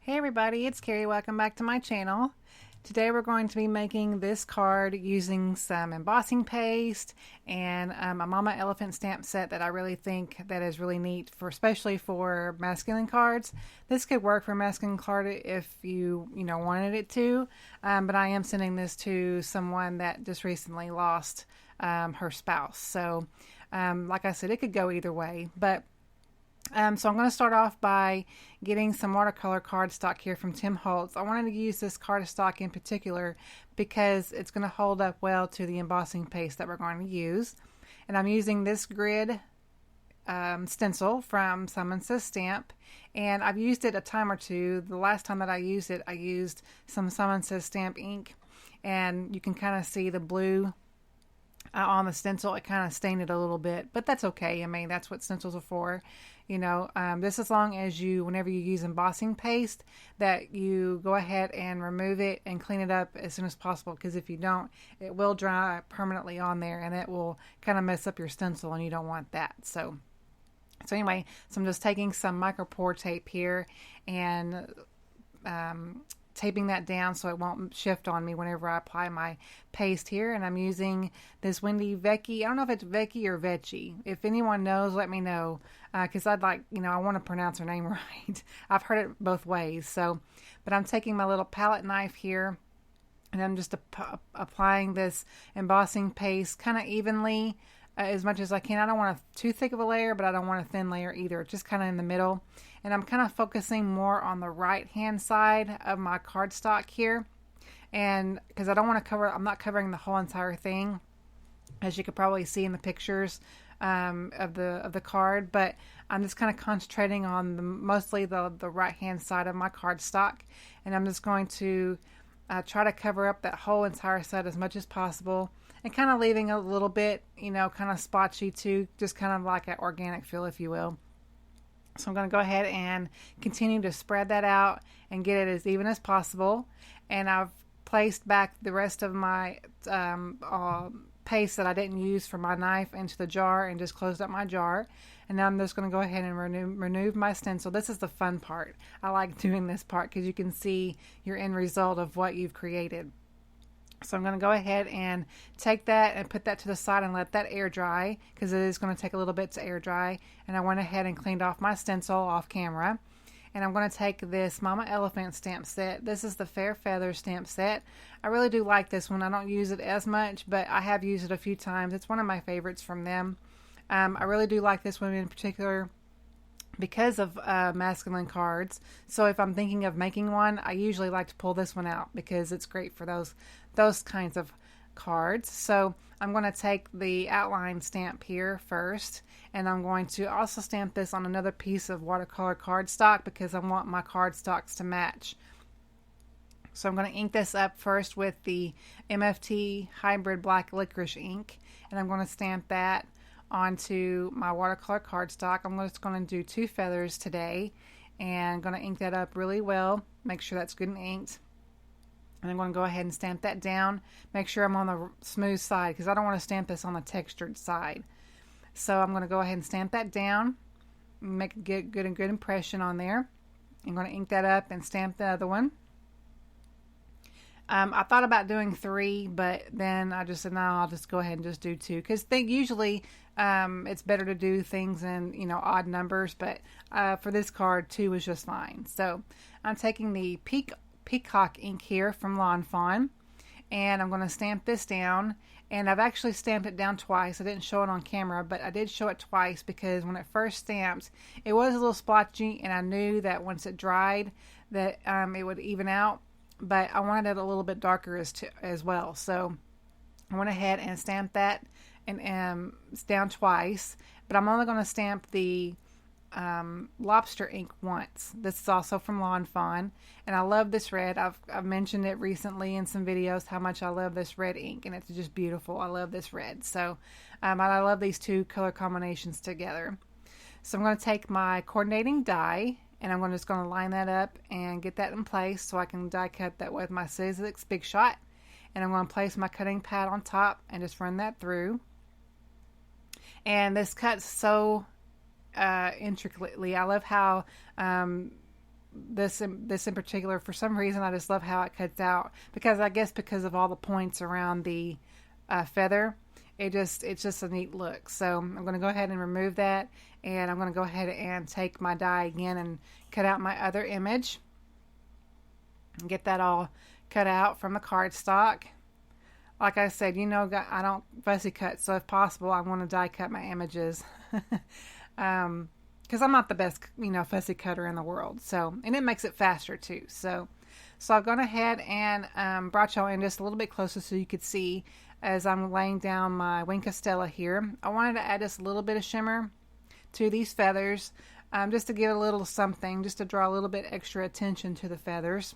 Hey everybody, it's Carrie. Welcome back to my channel. Today we're going to be making this card using some embossing paste and a mama elephant stamp set that I really think that is really neat for, especially for masculine cards. This could work for a masculine card if you wanted it to, but I am sending this to someone that just recently lost her spouse. So like I said, it could go either way, but so I'm going to start off by getting some watercolor cardstock here from Tim Holtz. I wanted to use this cardstock in particular because it's going to hold up well to the embossing paste that we're going to use. And I'm using this grid stencil from Simon Says Stamp, and I've used it a time or two. The last time that I used it, I used some Simon Says Stamp ink, and you can kind of see the blue on the stencil. It kind of stained it a little bit, but that's okay. I mean, that's what stencils are for. This as long as whenever you use embossing paste, that you go ahead and remove it and clean it up as soon as possible, because if you don't, it will dry permanently on there and it will kind of mess up your stencil, and you don't want that. So anyway, I'm just taking some micro pour tape here and taping that down so it won't shift on me whenever I apply my paste here. And I'm using this Wendy Vecchi. I don't know if it's Vecchi or Vecchi. If anyone knows, let me know, because I'd like, I want to pronounce her name right. I've heard it both ways. But I'm taking my little palette knife here, and I'm just applying this embossing paste kind of evenly as much as I can. I don't want too thick of a layer, but I don't want a thin layer either. Just kind of in the middle. And I'm kind of focusing more on the right hand side of my cardstock here, and because I don't want to I'm not covering the whole entire thing, as you could probably see in the pictures of the card, but I'm just kind of concentrating on mostly the right hand side of my cardstock, and I'm just going to try to cover up that whole entire set as much as possible, and kind of leaving a little bit, kind of spotchy too, just kind of like an organic feel, if you will. So I'm going to go ahead and continue to spread that out and get it as even as possible. And I've placed back the rest of my paste that I didn't use for my knife into the jar and just closed up my jar. And now I'm just going to go ahead and remove my stencil. This is the fun part. I like doing this part because you can see your end result of what you've created. So I'm going to go ahead and take that and put that to the side and let that air dry, because it is going to take a little bit to air dry. And I went ahead and cleaned off my stencil off camera. And I'm going to take this Mama Elephant stamp set. This is the Fair Feather stamp set. I really do like this one. I don't use it as much, but I have used it a few times. It's one of my favorites from them. I really do like this one in particular because of masculine cards. So if I'm thinking of making one, I usually like to pull this one out because it's great for those kinds of cards. So I'm going to take the outline stamp here first, and I'm going to also stamp this on another piece of watercolor cardstock because I want my cardstocks to match. So I'm going to ink this up first with the MFT Hybrid Black Licorice ink, and I'm going to stamp that onto my watercolor cardstock. I'm just going to do 2 feathers today, and I'm going to ink that up really well, make sure that's good and inked. And I'm going to go ahead and stamp that down, make sure I'm on the smooth side, because I don't want to stamp this on the textured side. So I'm going to go ahead and stamp that down, make a good impression on there. I'm going to ink that up and stamp the other one. I thought about doing 3, but then I just said, no, I'll just go ahead and just do 2, because usually it's better to do things in odd numbers, but for this card 2 is just fine. So I'm taking the Peacock ink here from Lawn Fawn, and I'm going to stamp this down. And I've actually stamped it down twice. I didn't show it on camera, but I did show it twice because when it first stamped, it was a little splotchy, and I knew that once it dried that it would even out. But I wanted it a little bit darker as well. So I went ahead and stamped that and it's down twice. But I'm only going to stamp the lobster ink once. This is also from Lawn Fawn, and I love this red. I've mentioned it recently in some videos how much I love this red ink, and it's just beautiful. I love this red. So I love these 2 color combinations together. So I'm going to take my coordinating die, and I'm just going to line that up and get that in place so I can die cut that with my Sizzix Big Shot. And I'm going to place my cutting pad on top and just run that through. And this cuts so intricately. I love how this in particular, for some reason, I just love how it cuts out, because I guess because of all the points around the feather, it's just a neat look. So I'm going to go ahead and remove that, and I'm going to go ahead and take my die again and cut out my other image and get that all cut out from the cardstock. Like I said, you know, I don't fussy cut, so if possible, I want to die cut my images. Because I'm not the best, you know, fussy cutter in the world. So, and it makes it faster too. So I've gone ahead and brought y'all in just a little bit closer so you could see as I'm laying down my Wink of Stella here. I wanted to add just a little bit of shimmer to these feathers, just to give it a little something, just to draw a little bit extra attention to the feathers.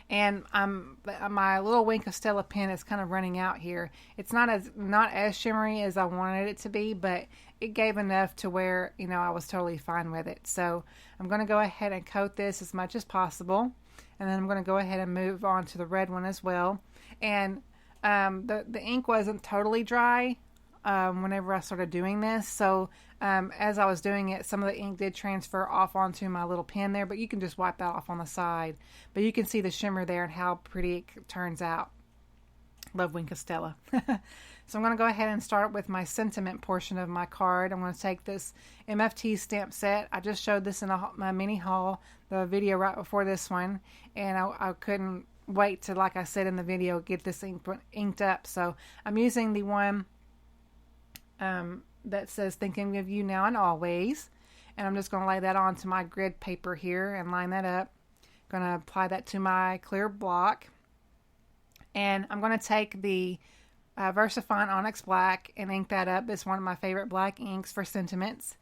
And my little Wink of Stella pen is kind of running out here. It's not as shimmery as I wanted it to be, but it gave enough to where, you know, I was totally fine with it. So I'm going to go ahead and coat this as much as possible, and then I'm going to go ahead and move on to the red one as well. And the ink wasn't totally dry whenever I started doing this, so as I was doing it, some of the ink did transfer off onto my little pen there, but you can just wipe that off on the side. But you can see the shimmer there and how pretty it turns out. Love Wink of Stella. So I'm going to go ahead and start with my sentiment portion of my card. I'm going to take this MFT stamp set. I just showed this in my mini haul, the video right before this one, and I couldn't wait to, like I said in the video, get this inked up. So I'm using the one that says thinking of you now and always, and I'm just going to lay that onto my grid paper here and line that up. Going to apply that to my clear block, and I'm going to take the VersaFine Onyx Black and ink that up. It's one of my favorite black inks for sentiments,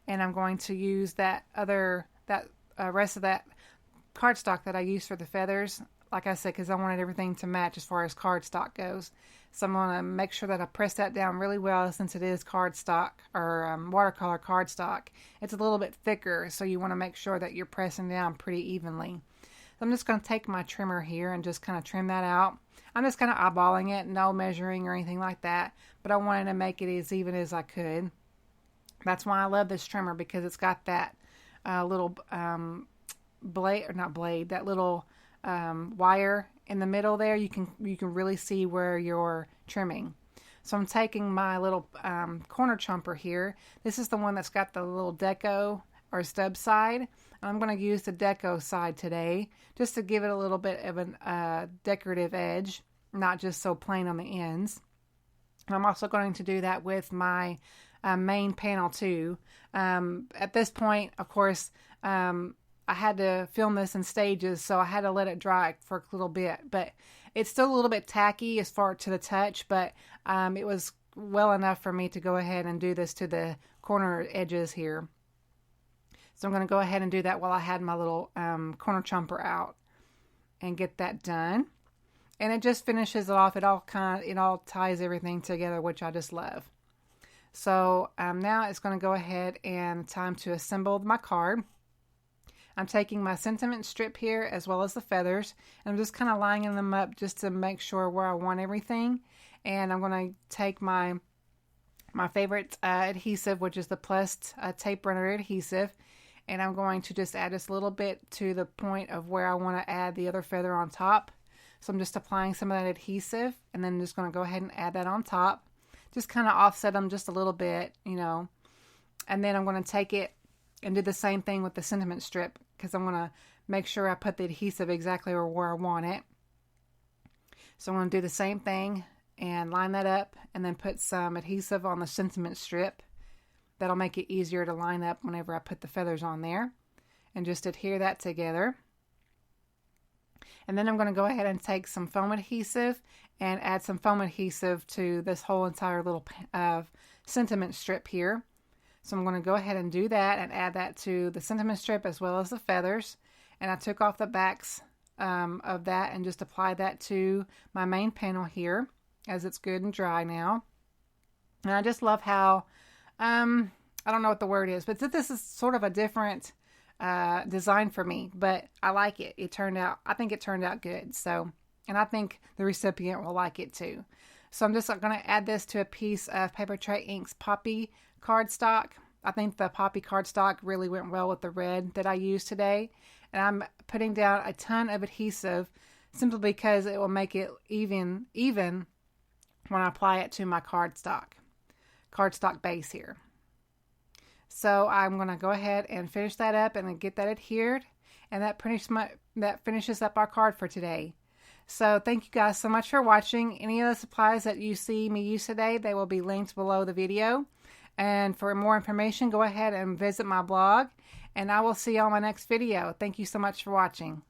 and I'm going to use that rest of that cardstock that I used for the feathers, like I said, because I wanted everything to match as far as cardstock goes. So I'm going to make sure that I press that down really well, since it is cardstock or watercolor cardstock. It's a little bit thicker, so you want to make sure that you're pressing down pretty evenly. So I'm just going to take my trimmer here and just kind of trim that out. I'm just kind of eyeballing it, no measuring or anything like that, but I wanted to make it as even as I could. That's why I love this trimmer, because it's got that little blade, or not blade, that little wire in the middle there. You can really see where you're trimming. So I'm taking my little corner chomper here. This is the one that's got the little deco or stub side. I'm going to use the deco side today, just to give it a little bit of a decorative edge, not just so plain on the ends. I'm also going to do that with my main panel too. At this point, of course, I had to film this in stages, so I had to let it dry for a little bit. But it's still a little bit tacky as far to the touch, but it was well enough for me to go ahead and do this to the corner edges here. So I'm going to go ahead and do that while I had my little corner chomper out and get that done. And it just finishes it off. It all ties everything together, which I just love. So now it's going to go ahead and time to assemble my card. I'm taking my sentiment strip here as well as the feathers, and I'm just kind of lining them up just to make sure where I want everything. And I'm going to take my favorite adhesive, which is the Plus tape runner adhesive, and I'm going to just add just a little bit to the point of where I want to add the other feather on top. So I'm just applying some of that adhesive, and then just going to go ahead and add that on top. Just kind of offset them just a little bit, you know. And then I'm going to take it and do the same thing with the sentiment strip, because I'm going to make sure I put the adhesive exactly where I want it. So I'm going to do the same thing and line that up, and then put some adhesive on the sentiment strip. That'll make it easier to line up whenever I put the feathers on there, and just adhere that together. And then I'm going to go ahead and take some foam adhesive and add some foam adhesive to this whole entire little sentiment strip here. So I'm going to go ahead and do that and add that to the sentiment strip as well as the feathers. And I took off the backs of that and just applied that to my main panel here, as it's good and dry now. And I just love how, I don't know what the word is, but this is sort of a different design for me, but I like it. I think it turned out good. So, and I think the recipient will like it too. So I'm just going to add this to a piece of Paper Tray Inks Poppy cardstock, I think the poppy cardstock really went well with the red that I used today. And I'm putting down a ton of adhesive simply because it will make it even when I apply it to my cardstock base here. So I'm going to go ahead and finish that up and get that adhered, and that finishes up our card for today. So thank you guys so much for watching. Any of the supplies that you see me use today, they will be linked below the video. And for more information, go ahead and visit my blog, and I will see you on my next video. Thank you so much for watching.